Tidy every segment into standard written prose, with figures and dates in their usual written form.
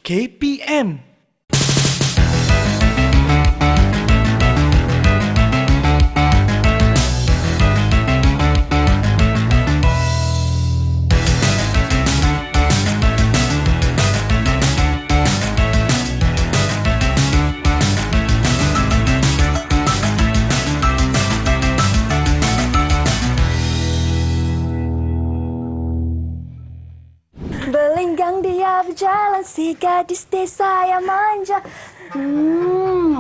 KPM. Belenggang dia berjalan, si gadis desa yang manja.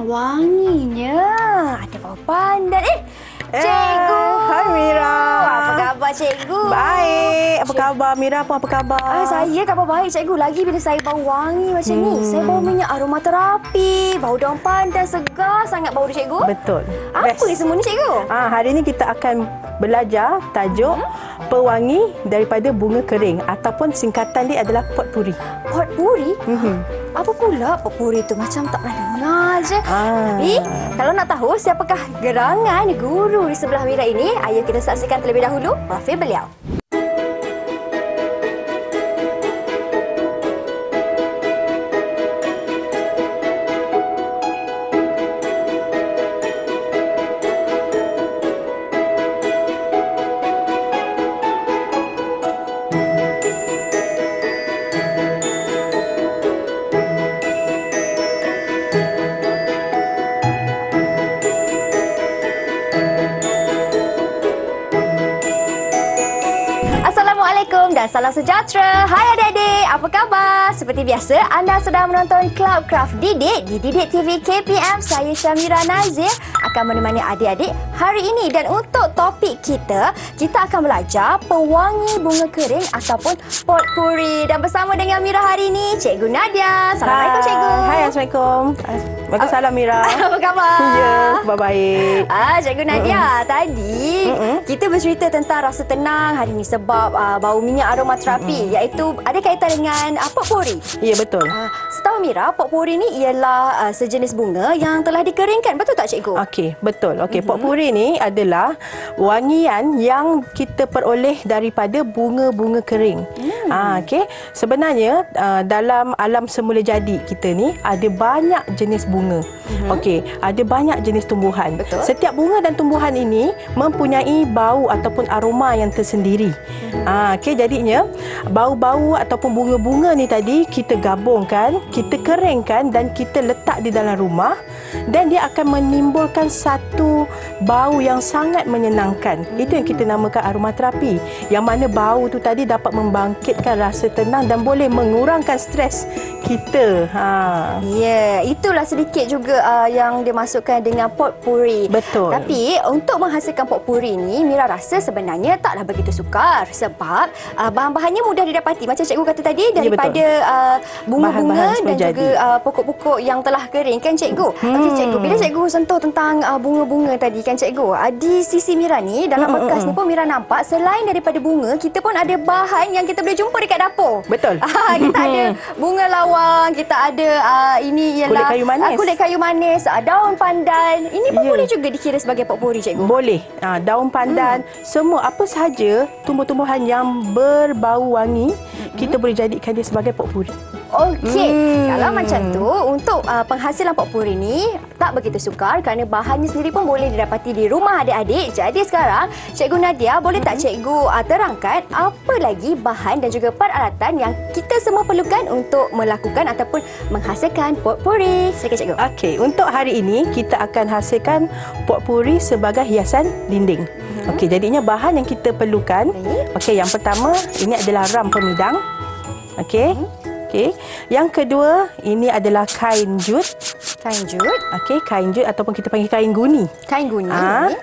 Wanginya. Ada bau pandan. Cikgu. Hai Mira. Apa khabar cikgu? Baik. Apa khabar Mira? Apa khabar? Saya khabar baik cikgu. Lagi bila saya bau wangi macam ni. Saya bau minyak aromaterapi. Bau daun pandan segar sangat bau dia cikgu. Betul. Apa ni semua ni cikgu? Hari ini kita akan belajar tajuk pewangi daripada bunga kering ataupun singkatan dia adalah potpuri. Potpuri? Apa pula potpuri tu? Macam tak pernah dengar je. Tapi kalau nak tahu siapakah gerangan guru di sebelah Mira ini, ayo kita saksikan terlebih dahulu profil beliau. Assalamualaikum dan salam sejahtera. Hai adik-adik, apa khabar? Seperti biasa, anda sedang menonton Cloudcraft Didik di Didik TV KPM. Saya Syamira Nazir akan menemani adik-adik hari ini. Dan untuk topik kita akan belajar pewangi bunga kering ataupun potpuri. Dan bersama dengan Mira hari ini, Cikgu Nadia. Assalamualaikum Cikgu. Hai, Assalamualaikum. Waalaikumsalam Mira. Apa khabar? Ya, khabar baik. Cikgu Nadia, tadi kita bercerita tentang rasa tenang hari ini sebab bau minyak aromaterapi iaitu ada kaitan dengan potpuri. Ya, betul. Setahu Mira, potpuri ni ialah sejenis bunga yang telah dikeringkan. Betul tak cikgu? Okey, betul. Okey, potpuri ni adalah wangian yang kita peroleh daripada bunga-bunga kering. Okey, sebenarnya dalam alam semula jadi kita ni ada banyak jenis bunga. Okey, ada banyak jenis tumbuhan. Betul. Setiap bunga dan tumbuhan ini mempunyai bau ataupun aroma yang tersendiri. Okey, jadinya bau-bau ataupun bunga-bunga ni tadi kita gabungkan, kita keringkan dan kita letak di dalam rumah dan dia akan menimbulkan satu bau yang sangat menyenangkan. Itu yang kita namakan aromaterapi. Yang mana bau tu tadi dapat membangkitkan rasa tenang dan boleh mengurangkan stres kita. Ya, itulah sedikit juga yang dimasukkan dengan potpuri. Betul. Tapi untuk menghasilkan potpuri ni, Mira rasa sebenarnya taklah begitu sukar sebab bahan-bahannya mudah didapati. Macam cikgu kata tadi, daripada bunga-bunga dan juga pokok-pokok yang telah kering kan cikgu. Okey cikgu, bila cikgu sentuh tentang bunga-bunga tadi kan cikgu, di sisi Mira ni dalam bekas ni pun Mira nampak selain daripada bunga, kita pun ada bahan yang kita boleh jumpa dekat dapur. Betul. Kita ada bunga lawang, kita ada ini ialah kulit kayu manis, daun pandan. Ini pun boleh juga dikira sebagai potpuri cikgu. Boleh. Daun pandan, semua apa sahaja tumbuh-tumbuhan yang berbau wangi, kita boleh jadikan dia sebagai potpuri. Okey, kalau macam tu untuk penghasilan potpuri ni tak begitu sukar kerana bahannya sendiri pun boleh didapati di rumah adik-adik. Jadi sekarang Cikgu Nadia, boleh tak cikgu terangkan apa lagi bahan dan juga peralatan yang kita semua perlukan untuk melakukan ataupun menghasilkan potpuri? Silakan cikgu. Okey, untuk hari ini kita akan hasilkan potpuri sebagai hiasan dinding. Okey, jadinya bahan yang kita perlukan. Okey, yang pertama ini adalah ram pemidang. Okey. Okey. Yang kedua, ini adalah kain jut. Kain jut. Okey, kain jut ataupun kita panggil kain guni. Kain guni.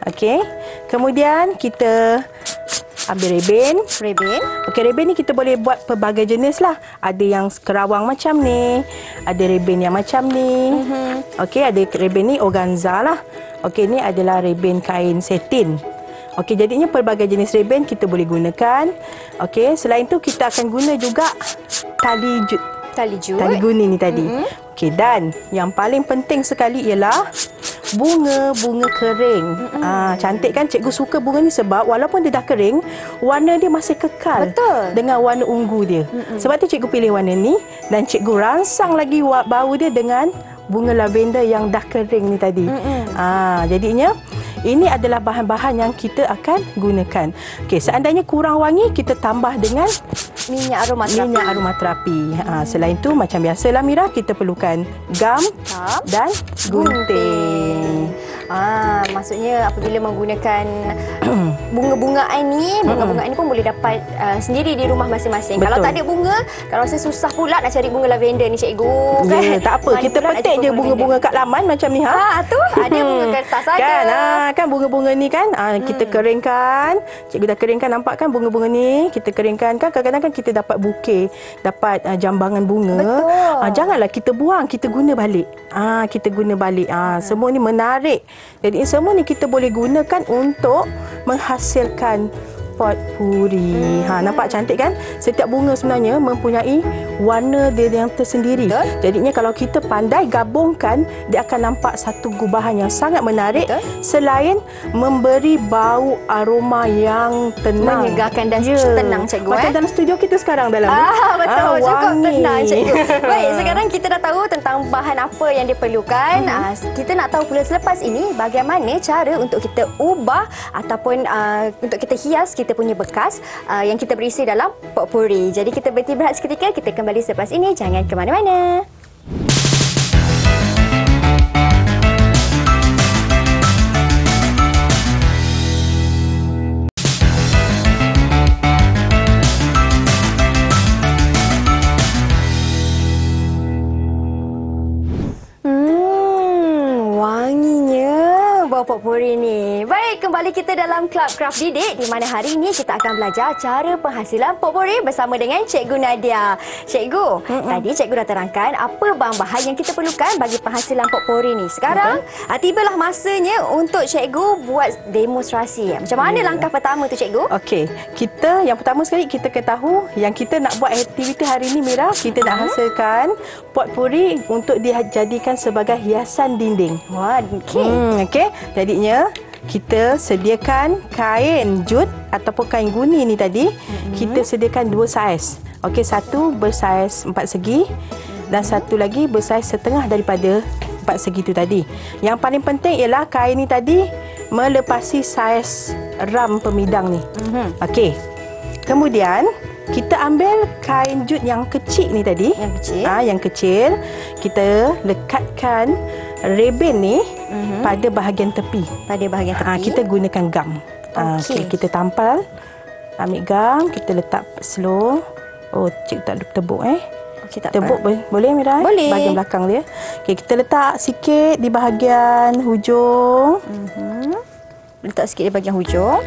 Okey. Kemudian kita ambil reben. Okey, reben ni kita boleh buat pelbagai jenis lah. Ada yang kerawang macam ni, ada reben yang macam ni. Okey, ada reben ni organza lah. Okey, ni adalah reben kain satin. Okey, jadinya pelbagai jenis reben kita boleh gunakan. Okey, selain tu kita akan guna juga tali jut. Tali jut. Tali guni ni tadi. Okey, dan yang paling penting sekali ialah bunga kering. Cantik kan? Cikgu suka bunga ni sebab walaupun dia dah kering, warna dia masih kekal. Betul. Dengan warna ungu dia. Sebab tu cikgu pilih warna ni dan cikgu rangsang lagi bau dia dengan bunga lavender yang dah kering ni tadi. Jadinya ini adalah bahan-bahan yang kita akan gunakan. Okey, seandainya kurang wangi, kita tambah dengan minyak aromaterapi. Selain tu macam biasalah Mira, kita perlukan gam dan gunting. Maksudnya apabila menggunakan bunga-bungaan ni pun boleh dapat sendiri di rumah masing-masing. Betul. Kalau tak ada bunga, kalau rasa susah pula nak cari bunga lavender ni cikgu kan. Ya, tak apa, kita petik je bunga-bunga kat laman macam ni tu ada bunga kertas ada. Kan bunga-bunga ni kan kita keringkan. Cikgu dah keringkan, nampak kan bunga-bunga ni kita keringkan kan. Kadang-kadang kan kita dapat bukit, dapat jambangan bunga. Betul. Janganlah kita buang, kita guna balik. Kita guna balik. Semua ni menarik. Jadi semua ni kita boleh gunakan untuk menghasilkan potpuri. Nampak cantik kan? Setiap bunga sebenarnya mempunyai warna dia yang tersendiri. Betul. Jadinya kalau kita pandai gabungkan, dia akan nampak satu gubahan yang sangat menarik. Betul. Selain memberi bau aroma yang tenang, menyegarkan dan tenang cikgu. Macam dalam studio kita sekarang dalam betul, cukup wangi. tenang cikgu. Baik, sekarang kita dah tahu tentang bahan apa yang diperlukan. Kita nak tahu pula selepas ini bagaimana cara untuk kita ubah ataupun untuk kita hias kita punya bekas yang kita berisi dalam potpuri. Jadi kita berhenti berehat seketika, kita kembali selepas ini. Jangan ke mana-mana. Potpuri ni. Baik, kembali kita dalam Club Craft Didik di mana hari ini kita akan belajar cara penghasilan potpuri bersama dengan Cikgu Nadia. Cikgu, tadi cikgu dah terangkan apa bahan-bahan yang kita perlukan bagi penghasilan potpuri ni. Sekarang tibalah masanya untuk cikgu buat demonstrasi. Macam mana langkah pertama tu cikgu? Okey, kita yang pertama sekali kita ketahui yang kita nak buat aktiviti hari ini Mira, kita nak hasilkan potpuri untuk dijadikan sebagai hiasan dinding. Wah, okey. Jadinya kita sediakan kain jut ataupun kain guni ni tadi. Kita sediakan 2 saiz. Okey, satu bersaiz 4 segi dan satu lagi bersaiz setengah daripada 4 segi tu tadi. Yang paling penting ialah kain ni tadi melepasi saiz ram pemidang ni. Okey. Kemudian kita ambil kain jut yang kecil ni tadi. Yang kecil. Kita lekatkan rebin ni pada bahagian tepi. Kita gunakan gam. Okey, kita tampal. Ambil gam, kita letak slow. Oh, cik tak tebuk tebuk boleh Mira? Boleh. Bahagian belakang dia. Okey, kita letak sikit di bahagian hujung. Letak sikit di bahagian hujung.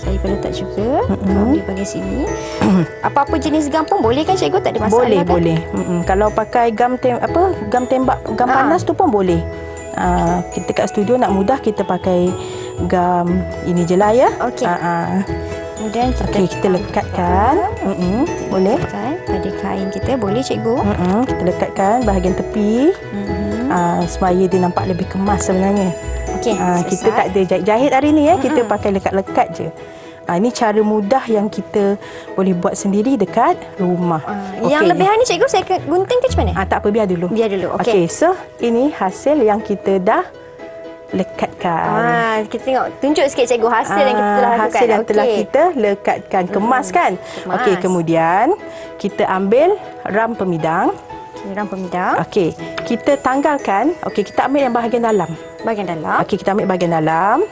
Saya pun letak juga. Di bahagian sini. Apa-apa jenis gam pun boleh kan cikgu? Tak ada masalah boleh, kan? Boleh. Kalau pakai gam tembak, gam panas tu pun boleh. Kita kat studio nak mudah, kita pakai gam ini je lah ya. Okey. Kemudian kita lekatkan. Boleh. Pada kain kita boleh cikgu. Kita lekatkan bahagian tepi. Supaya dia nampak lebih kemas sebenarnya. Okey. Kita tak ada jahit hari ni ya. Kita pakai lekat-lekat je. Ini cara mudah yang kita boleh buat sendiri dekat rumah. Yang lebihan ni cikgu saya gunting ke macam mana? Tak apa, biar dulu. Okey, so ini hasil yang kita dah lekatkan. Kita tengok, tunjuk sikit cikgu hasil yang kita telah lakukan. Hasil yang telah kita lekatkan, kemas kan? Okey, kemudian kita ambil ram pemidang. Okey, kita tanggalkan. Okey, kita ambil yang bahagian dalam. Okey, kita ambil bahagian dalam.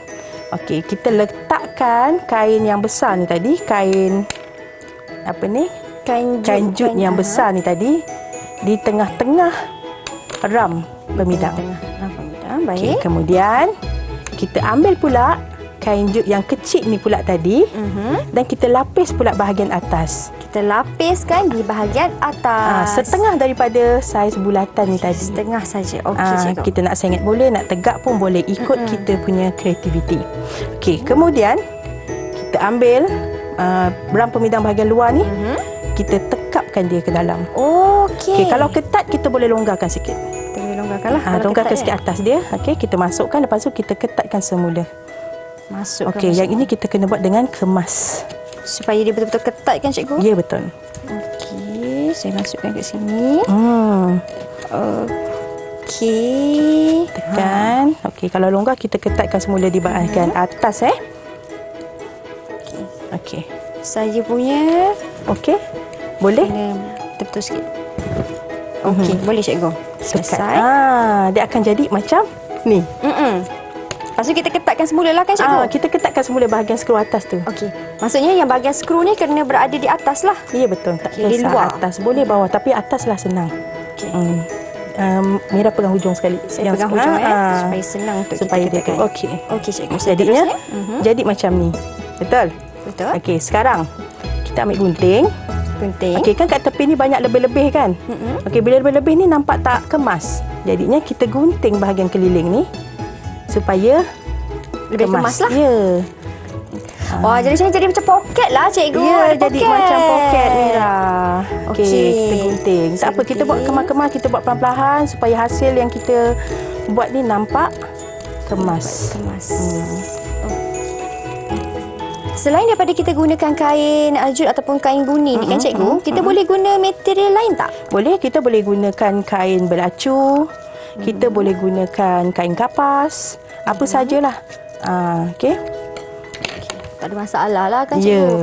Okey, kita letakkan kain yang besar ni tadi, kain jut yang besar ni tadi di tengah-tengah ram pemidang. Baik. Okey, kemudian kita ambil pula kain jut yang kecil ni pula tadi dan kita lapis pula bahagian atas. Kita lapiskan di bahagian atas. Setengah daripada saiz bulatan ni tadi. Setengah saja. Okey, cikgu. Kita nak sengit boleh, nak tegak pun boleh, ikut kita punya kreativiti. Okey, kemudian kita ambil ram pemidang bahagian luar ni, kita tekapkan dia ke dalam. Okey. Kalau ketat kita boleh longgarkan sikit. Longgarkanlah. Longgarkan sikit atas dia. Okey, kita masukkan, lepas tu kita ketatkan semula. Masukkan. Okey, yang ini kita kena buat dengan kemas. Supaya dia betul-betul ketat kan cikgu? Ya, betul. Okey, saya masukkan kat sini. Okey. Tekan. Okey, kalau longgar kita ketatkan semula di bahagian atas Okey. Saya punya okey. Boleh? kena betul-betul sikit. Okey, boleh cikgu. Selesai. Dia akan jadi macam ni. Lepas tu kita ketatkan semula lah kan cikgu? Kita ketatkan semula bahagian skru atas tu. Okey. Maksudnya yang bahagian skru ni kena berada di atas lah. Ya, betul. Tak Di kisah luar. atas. Boleh bawah, tapi atas lah senang. Okey. Mira pegang hujung sekali. Saya pegang hujung supaya senang untuk supaya kita dia ketatkan. okey. Okey cikgu. Jadinya jadi macam ni. Betul? Betul. Okey, sekarang kita ambil gunting. Gunting. Okey, kan kat tepi ni banyak lebih-lebih kan? Okey, bila lebih-lebih ni nampak tak kemas. Jadinya kita gunting bahagian keliling ni supaya lebih kemas lah. Ya. Wah, jadi macam poket lah cikgu. Ya, ada jadi macam poket Mira. Okey, Okey. kita gunting. Tak apa, kita buat kemas-kemas, kita buat perlahan-lahan supaya hasil yang kita buat ni nampak kemas. Selain daripada kita gunakan kain jut ataupun kain guni ni kan cikgu, kita boleh guna material lain tak? Boleh, kita boleh gunakan kain belacu, kita boleh gunakan kain kapas, apa sajalah. Okey. Tak ada masalah lah kan Ya. cikgu?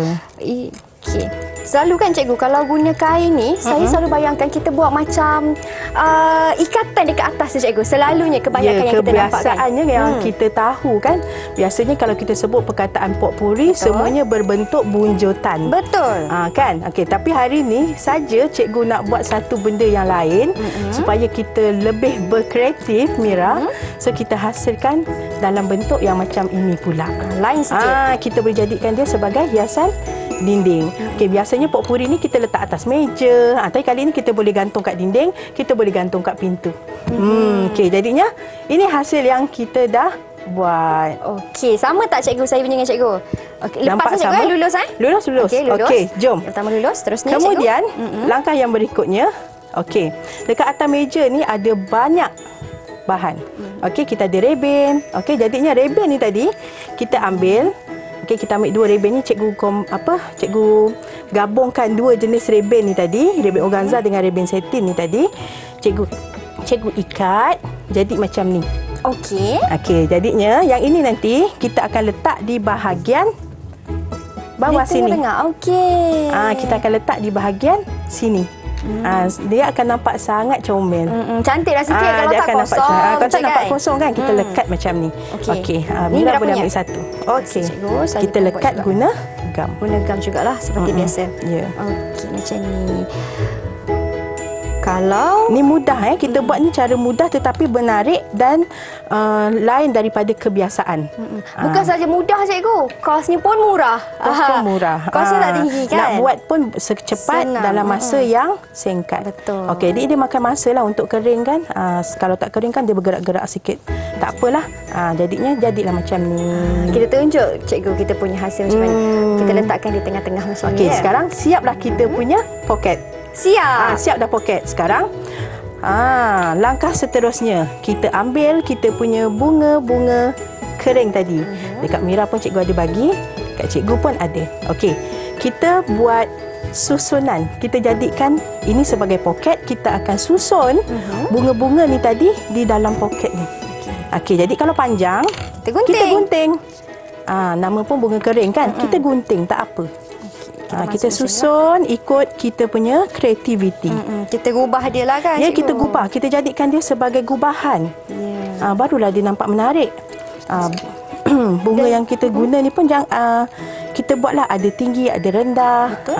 Okey. Selalu kan cikgu, kalau guna kain ni, saya selalu bayangkan kita buat macam ikatan dekat atas tu cikgu. Selalunya kebanyakan yang kita nampak kan. Kebiasaannya yang kita tahu kan, biasanya kalau kita sebut perkataan potpourri, semuanya berbentuk bunjutan. Betul. Kan? Okey, tapi hari ni saja cikgu nak buat satu benda yang lain supaya kita lebih berkreatif, Mira. So kita hasilkan dalam bentuk yang macam ini pula. Lain sikit. Kita boleh jadikan dia sebagai hiasan dinding. Okey, biasanya potpourri ni kita letak atas meja. Tapi kali ni kita boleh gantung kat dinding, kita boleh gantung kat pintu. Okey, jadinya ini hasil yang kita dah buat. Okey, sama tak cikgu saya punya dengan cikgu? Okey, lepas Nampak cikgu sama? lulus Lulus. Okey, lulus. Okey, jom. Yang pertama lulus, terusnya Kemudian cikgu. langkah yang berikutnya, okey, dekat atas meja ni ada banyak bahan. Okey, kita ada reben. Okey, jadinya reben ni tadi kita ambil. Okey, kita ambil dua reben ni, cikgu gabungkan dua jenis reben ni tadi, reben organza dengan reben satin ni tadi. Cikgu ikat jadi macam ni. Okey. Okey, jadinya yang ini nanti kita akan letak di bahagian bawah Di sini. tengah-tengah. Okey. Kita akan letak di bahagian sini. Dia akan nampak sangat comel. Cantiklah sikit kalau dia tak akan nampak kosong. kalau tak Cik, nampak kan? kosong kan, kita lekat macam ni. Okey. Ni Mira berapa boleh punya? ambil satu. Okey. Cikgu, saya Kita pun lekat buat juga. guna gam. Guna gam jugalah seperti biasa. Ya. Okey, macam ni. Kalau Ni mudah kita buat ni cara mudah tetapi menarik dan lain daripada kebiasaan. bukan saja mudah cikgu, kosnya pun murah. Kos pun murah. Kosnya tak tinggi kan? Nak buat pun secepat Senang. dalam masa yang singkat. Betul. Okey, dia makan masa lah untuk kering kan. Kalau tak kering kan dia bergerak-gerak sikit. Tak apalah. Jadilah macam ni. Kita tunjuk cikgu kita punya hasil macam mana. Kita letakkan di tengah-tengah macam ni. Okey, sekarang siaplah kita punya poket. Siap. Siap dah poket. Sekarang langkah seterusnya kita ambil kita punya bunga-bunga kering tadi. Dekat Mira pun cikgu ada bagi, kat cikgu pun ada. Okey, kita buat susunan. Kita jadikan ini sebagai poket, kita akan susun bunga-bunga ni tadi di dalam poket ni. Okey, jadi kalau panjang kita gunting. Nama pun bunga kering kan? Kita gunting tak apa. Kita susun ikut kita punya kreativiti. Kita gubah dia lah kan, Ya, cikgu? kita gubah. Kita jadikan dia sebagai gubahan. Barulah dia nampak menarik. Bunga yang kita guna ni pun kita buatlah ada tinggi, ada rendah. Betul.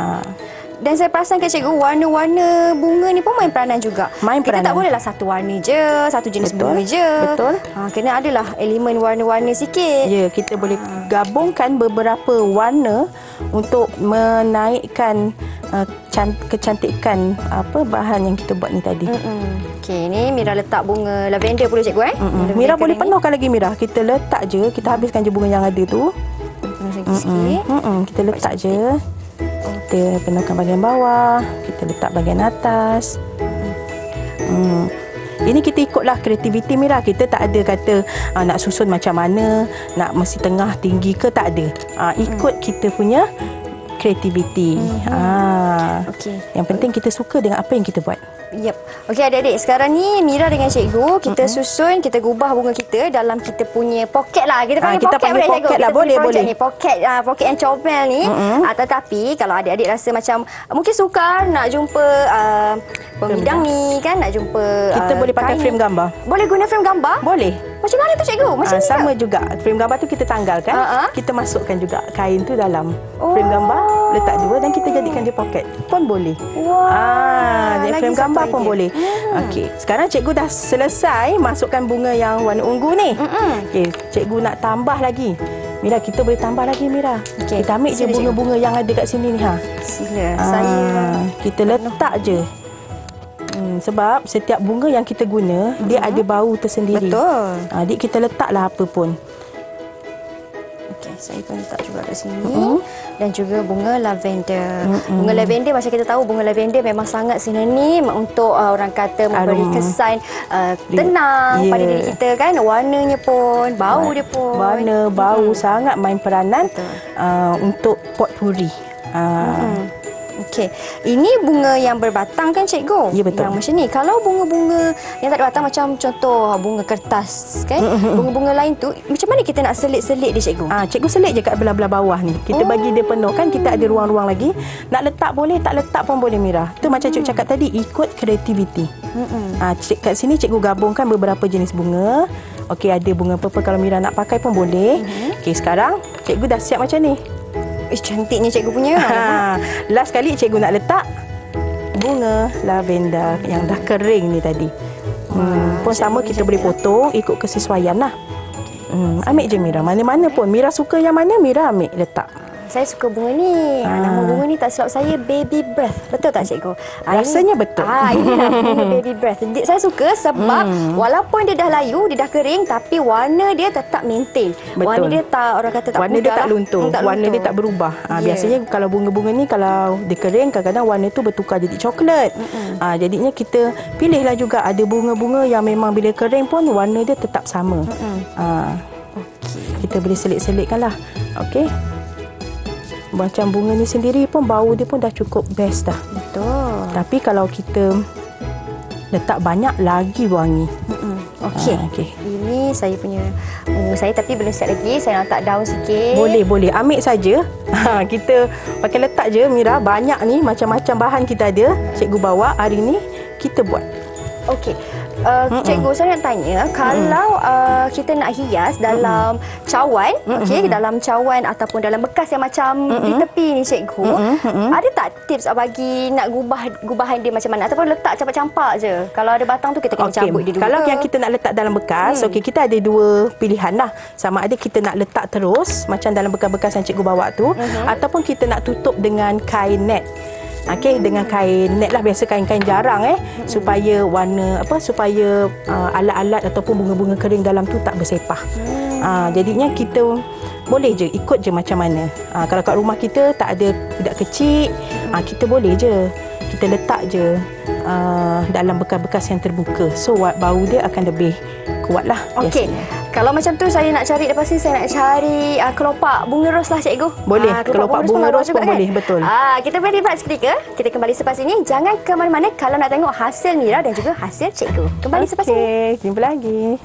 Dan saya perasan ke cikgu, warna-warna bunga ni pun main peranan juga. Kita tak bolehlah satu warna je, satu jenis bunga je. Betul. Kena adalah elemen warna-warna sikit. Ya, kita boleh gabungkan beberapa warna untuk menaikkan kecantikan bahan yang kita buat ni tadi. Okey, ni Mira letak bunga lavender pula cikgu Mira boleh penuhkan lagi Mira. Kita letak je, kita habiskan je bunga yang ada tu. Sikit. Kita letak je. Kita penuhkan bahagian bawah, kita letak bahagian atas. Ini kita ikutlah kreativiti Mira. Kita tak ada kata nak susun macam mana, nak mesti tengah, tinggi ke, tak ada. Ikut kita punya kreativiti. Okey. Yang penting kita suka dengan apa yang kita buat. Yep. Okey adik-adik, sekarang ni Mira dengan cikgu kita susun, kita gubah bunga kita dalam kita punya poket lah. Kita panggil kita poket panggil boleh cikgu. Poket lah, boleh. Ni poket yang comel ni. Tetapi kalau adik-adik rasa macam mungkin sukar nak jumpa pembidang ni kan, nak jumpa kita boleh pakai frame gambar. Boleh guna frame gambar? Boleh. Macam mana tu cikgu? Macam ni sama juga. Frame gambar tu kita tanggalkan. Kita masukkan juga kain tu dalam frame gambar, letak dua dan kita jadikan dia poket pun boleh. Jadi frame gambar pun boleh. Okey, sekarang cikgu dah selesai masukkan bunga yang warna ungu ni. Okey, cikgu nak tambah lagi. Mira, kita boleh tambah lagi Mira. Kita ambil je bunga-bunga yang ada kat sini ni Sila. Saya kita letak je. Sebab setiap bunga yang kita guna dia ada bau tersendiri. Betul. Adik kita letaklah apa pun. Okey, saya pun letak juga kat sini. Dan juga bunga lavender. Bunga lavender, macam kita tahu bunga lavender memang sangat sinonim untuk orang kata memberi kesan tenang pada diri kita kan. Warnanya pun, bau dia pun. Warna, bau sangat main peranan untuk potpuri. Okey. Ini bunga yang berbatang kan cikgu? Ya, betul. Yang macam ni. Kalau bunga-bunga yang tak ada batang macam contoh bunga kertas kan? Bunga-bunga lain tu macam mana kita nak selit-selit dia cikgu? Cikgu selit je kat belah-belah bawah ni. Kita bagi dia penuh kan, kita ada ruang-ruang lagi. Nak letak boleh, tak letak pun boleh Mira. Tu macam cikgu cakap tadi, ikut kreativiti. Kat sini cikgu gabungkan beberapa jenis bunga. Okey, ada bunga purple, kalau Mira nak pakai pun boleh. Okey, sekarang cikgu dah siap macam ni. Cantiknya cikgu punya. Last kali cikgu nak letak bunga lavender yang dah kering ni tadi. Pun sama kita boleh potong ikut kesesuaian lah. Ambil je Mira, mana-mana pun. Mira suka yang mana, Mira ambil letak. Saya suka bunga ni. Nama bunga ni tak silap saya baby breath. Betul tak cikgu? Rasanya betul. Ini lah bunga baby breath. Saya suka sebab walaupun dia dah layu, dia dah kering, tapi warna dia tetap maintain. Betul. Warna dia tak, orang kata tak warna pudar. Dia tak luntur. Warna dia tak berubah. Biasanya kalau bunga-bunga ni kalau dia kering, kadang-kadang warna tu bertukar jadi coklat. Jadinya kita pilihlah juga ada bunga-bunga yang memang bila kering pun warna dia tetap sama. Kita boleh selit-selitkan lah. Okey. Macam bunga ni sendiri pun bau dia pun dah cukup best dah. Betul. Tapi kalau kita letak banyak lagi wangi. Okey. Ini saya punya bunga saya tapi belum siap lagi. Saya nak letak daun sikit. Boleh. Ambil saja. Kita pakai letak je Mira. Banyak ni macam-macam bahan kita ada. Cikgu bawa hari ni kita buat. Okey. Cikgu, saya nak tanya, kalau kita nak hias dalam cawan, dalam cawan ataupun dalam bekas yang macam di tepi ni cikgu, ada tak tips bagi nak gubahan dia macam mana ataupun letak campak-campak je? Kalau ada batang tu kita kena cabut dia dulu. Kalau yang kita nak letak dalam bekas, kita ada dua pilihan lah. Sama ada kita nak letak terus macam dalam bekas-bekas yang cikgu bawa tu, ataupun kita nak tutup dengan kain net. Dengan kain net lah, biasa kain-kain jarang supaya warna supaya alat-alat ataupun bunga-bunga kering dalam tu tak bersepah. Jadinya kita boleh je ikut je macam mana. Kalau kat rumah kita tak ada budak kecil, kita boleh je kita letak je dalam bekas-bekas yang terbuka. So bau dia akan lebih kuat lah. Okey. Kalau macam tu saya nak cari, lepas ni saya nak cari kelopak bunga ros lah cikgu. Boleh, kelopak bunga ros pun boleh, betul. Kita beri rehat seketika. Kita kembali selepas ini. Jangan ke mana-mana kalau nak tengok hasil Mira dan juga hasil cikgu. Kembali selepas ini. Jumpa lagi.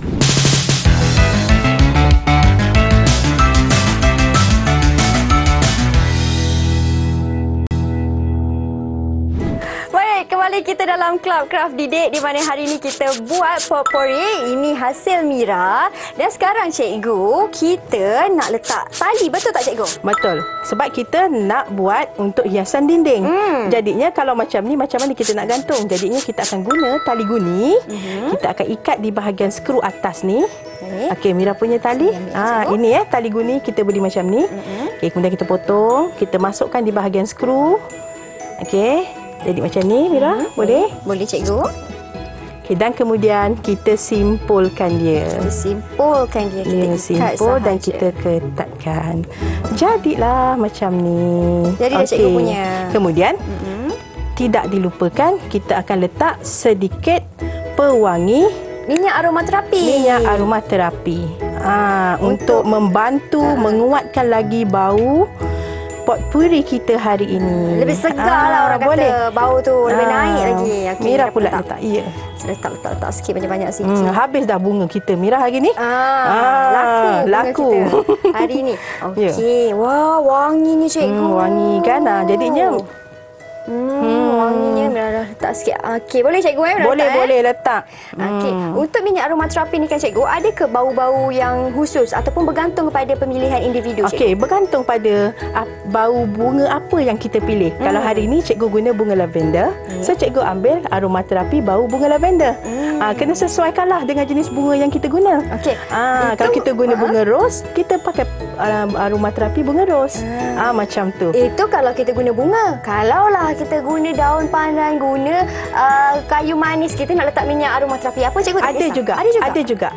Kembali kita dalam Club Craft Didik, di mana hari ini kita buat potpourri. Ini hasil Mira. Dan sekarang cikgu, kita nak letak tali. Betul tak cikgu? Betul. Sebab kita nak buat untuk hiasan dinding. Jadinya kalau macam ni, macam mana kita nak gantung? Jadinya kita akan guna tali guni. Kita akan ikat di bahagian skru atas ni. Okey, Mira punya tali. Ini tali guni kita beri macam ni. Okey, kemudian kita potong, kita masukkan di bahagian skru. Okey. Jadi macam ni Mira, boleh? Boleh cikgu. Okay, dan kemudian kita simpulkan dia. Simpulkan dia. Kita simpul dan kita ketatkan. Jadilah macam ni. Jadi dah cikgu punya. Kemudian tidak dilupakan kita akan letak sedikit pewangi minyak aromaterapi. Minyak aromaterapi. Untuk membantu menguatkan lagi bau potpuri kita hari ini. Lebih segar lah orang kata. Bau tu lebih naik lagi. Okay, Mira pula letak. Ya. Letak sikit banyak-banyak habis dah bunga kita Mira hari ni. Laku kita hari ni. Okey. Wah, wanginya cikgu. Wangi kan. Jadinya wanginya Mira dah letak sikit. Okey, boleh cikgu Boleh letak. Okey. Untuk minyak aromaterapi ni kan cikgu, ada ke bau-bau yang khusus ataupun bergantung kepada pemilihan individu cikgu? Okey, bergantung pada bau bunga apa yang kita pilih. Kalau hari ini cikgu guna bunga lavender, so cikgu ambil aromaterapi bau bunga lavender. Kena sesuaikanlah dengan jenis bunga yang kita guna. Okey. Kalau kita guna bunga ros, kita pakai aromaterapi bunga ros. Macam tu. Itu kalau kita guna bunga. Kalaulah kita guna daun pandan, guna kayu manis, kita nak letak minyak aromaterapi apa cikgu? Ada juga.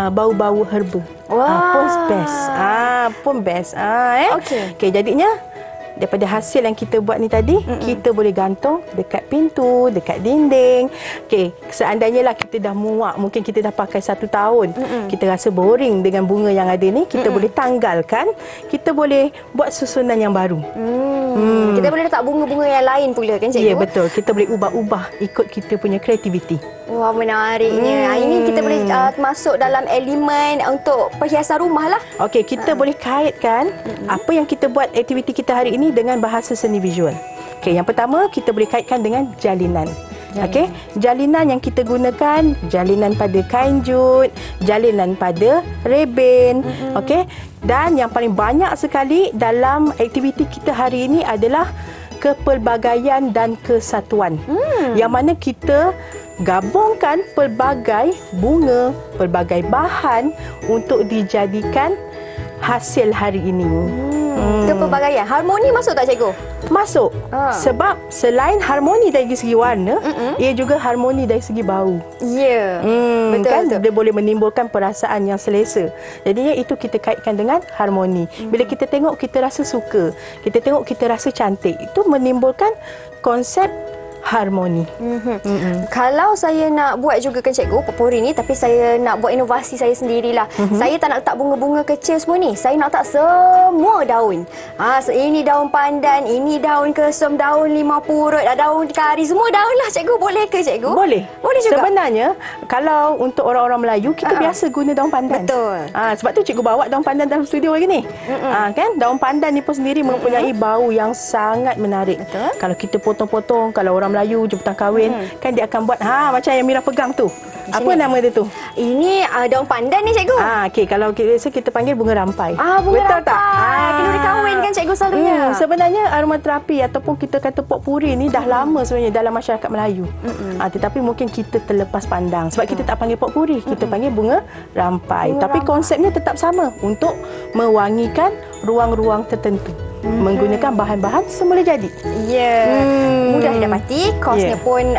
Bau-bau herba. Pun best. Pun best. Okey, jadinya daripada hasil yang kita buat ni tadi, kita boleh gantung dekat pintu, dekat dinding. Okey, seandainya lah kita dah muak, mungkin kita dah pakai 1 tahun, kita rasa boring dengan bunga yang ada ni, kita boleh tanggalkan, kita boleh buat susunan yang baru. Kita boleh letak bunga-bunga yang lain pula kan cikgu? Ya, betul. Kita boleh ubah-ubah ikut kita punya kreativiti. Wah, menariknya. Ini kita boleh masuk dalam elemen untuk perhiasan rumah lah. Okey, kita boleh kaitkan apa yang kita buat aktiviti kita hari ini dengan bahasa seni visual. Okey, yang pertama kita boleh kaitkan dengan jalinan. Okey, jalinan yang kita gunakan, jalinan pada kain jut, jalinan pada reben. Okey, dan yang paling banyak sekali dalam aktiviti kita hari ini adalah kepelbagaian dan kesatuan. Yang mana kita gabungkan pelbagai bunga, pelbagai bahan untuk dijadikan hasil hari ini. Kepelbagaian. Harmoni masuk tak cikgu? Masuk. Sebab selain harmoni dari segi warna, ia juga harmoni dari segi bau. Ya. Betul. Dia boleh menimbulkan perasaan yang selesa. Jadinya itu kita kaitkan dengan harmoni. Bila kita tengok, kita rasa suka. Kita tengok, kita rasa cantik. Itu menimbulkan konsep harmoni. Kalau saya nak buat juga kan cikgu potpuri ni, tapi saya nak buat inovasi saya sendirilah. Saya tak nak letak bunga-bunga kecil semua ni. Saya nak letak semua daun. Ini daun pandan, ini daun kesum, daun lima purut, daun kari, semua daun lah cikgu. Boleh ke cikgu? Boleh. Boleh juga. Sebenarnya kalau untuk orang-orang Melayu, kita biasa guna daun pandan. Betul. Sebab tu cikgu bawa daun pandan dalam studio hari ni. Kan daun pandan ni pun sendiri mempunyai bau yang sangat menarik. Betul. Kalau kita potong-potong, kalau orang Melayu jemputan kahwin, kan dia akan buat macam yang Mira pegang tu. Apa nama dia tu? Ini daun pandan ni cikgu. Okey, kalau kita panggil bunga rampai. Bunga betul rampai. Tak? Kenduri kahwin kan cikgu selalunya. Sebenarnya aromaterapi ataupun kita kata potpuri ni dah lama sebenarnya dalam masyarakat Melayu. Tetapi mungkin kita terlepas pandang sebab kita tak panggil potpuri, kita panggil bunga rampai. Tapi konsepnya tetap sama, untuk mewangikan ruang-ruang tertentu. Menggunakan bahan-bahan semula jadi. Mudah didapati, kosnya pun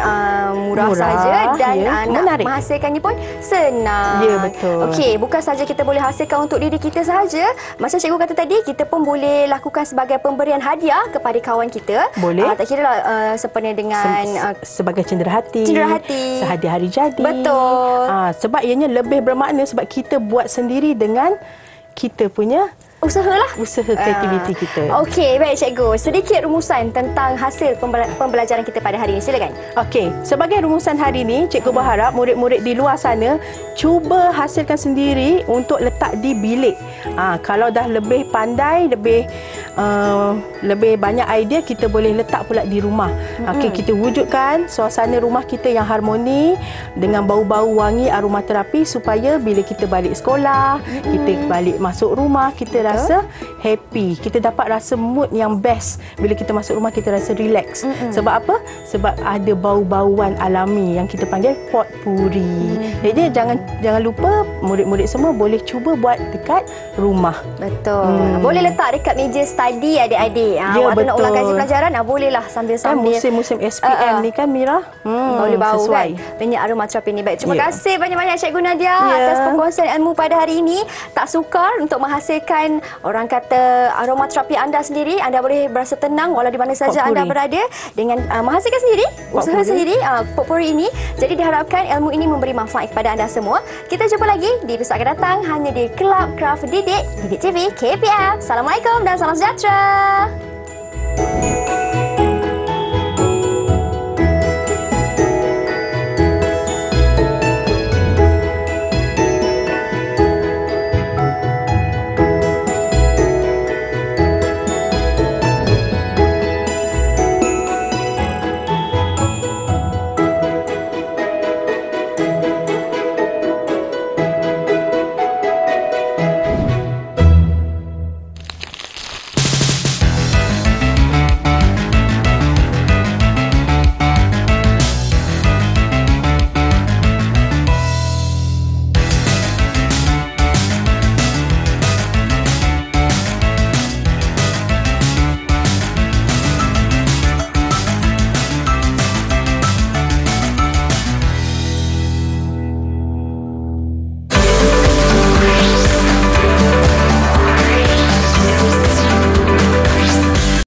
murah saja dan nak menghasilkannya pun senang. Ya, betul. Okey, bukan saja kita boleh hasilkan untuk diri kita sahaja. Macam cikgu kata tadi, kita pun boleh lakukan sebagai pemberian hadiah kepada kawan kita. Boleh. Tak kira lah sempena dengan sebagai cenderahati. Sehadiah hari jadi. Betul. Sebab ianya lebih bermakna sebab kita buat sendiri dengan kita punya usaha kreativiti kita. Okey, baik cikgu. Sedikit rumusan tentang hasil pembelajaran kita pada hari ini. Silakan. Okey, sebagai rumusan hari ini, cikgu berharap murid-murid di luar sana cuba hasilkan sendiri untuk letak di bilik. Kalau dah lebih pandai, lebih banyak idea, kita boleh letak pula di rumah. Okey, kita wujudkan suasana rumah kita yang harmoni dengan bau-bau wangi aromaterapi supaya bila kita balik sekolah, kita balik masuk rumah, kita rasa happy. Kita dapat rasa mood yang best. Bila kita masuk rumah, kita rasa relax. Sebab apa? Sebab ada bau-bauan alami yang kita panggil potpuri. Jadi jangan lupa murid-murid semua boleh cuba buat dekat rumah. Betul. Boleh letak dekat meja study adik-adik. Waktu nak ulang kaji pelajaran, bolehlah sambil-sambil. Kan musim SPM ni kan Mira? Boleh bau sesuai. Kan? Minyak aromaterapi ni. Baik, terima kasih banyak-banyak Cikgu Nadia atas perkongsian ilmu pada hari ini. Tak sukar untuk menghasilkan, orang kata kata aromaterapi anda sendiri, anda boleh berasa tenang walau di mana saja anda berada dengan menghasilkan sendiri, usaha sendiri potpuri ini. Jadi diharapkan ilmu ini memberi manfaat kepada anda semua. Kita jumpa lagi di episod akan datang hanya di Kelab Craft Didik TV KPM. Assalamualaikum dan salam sejahtera.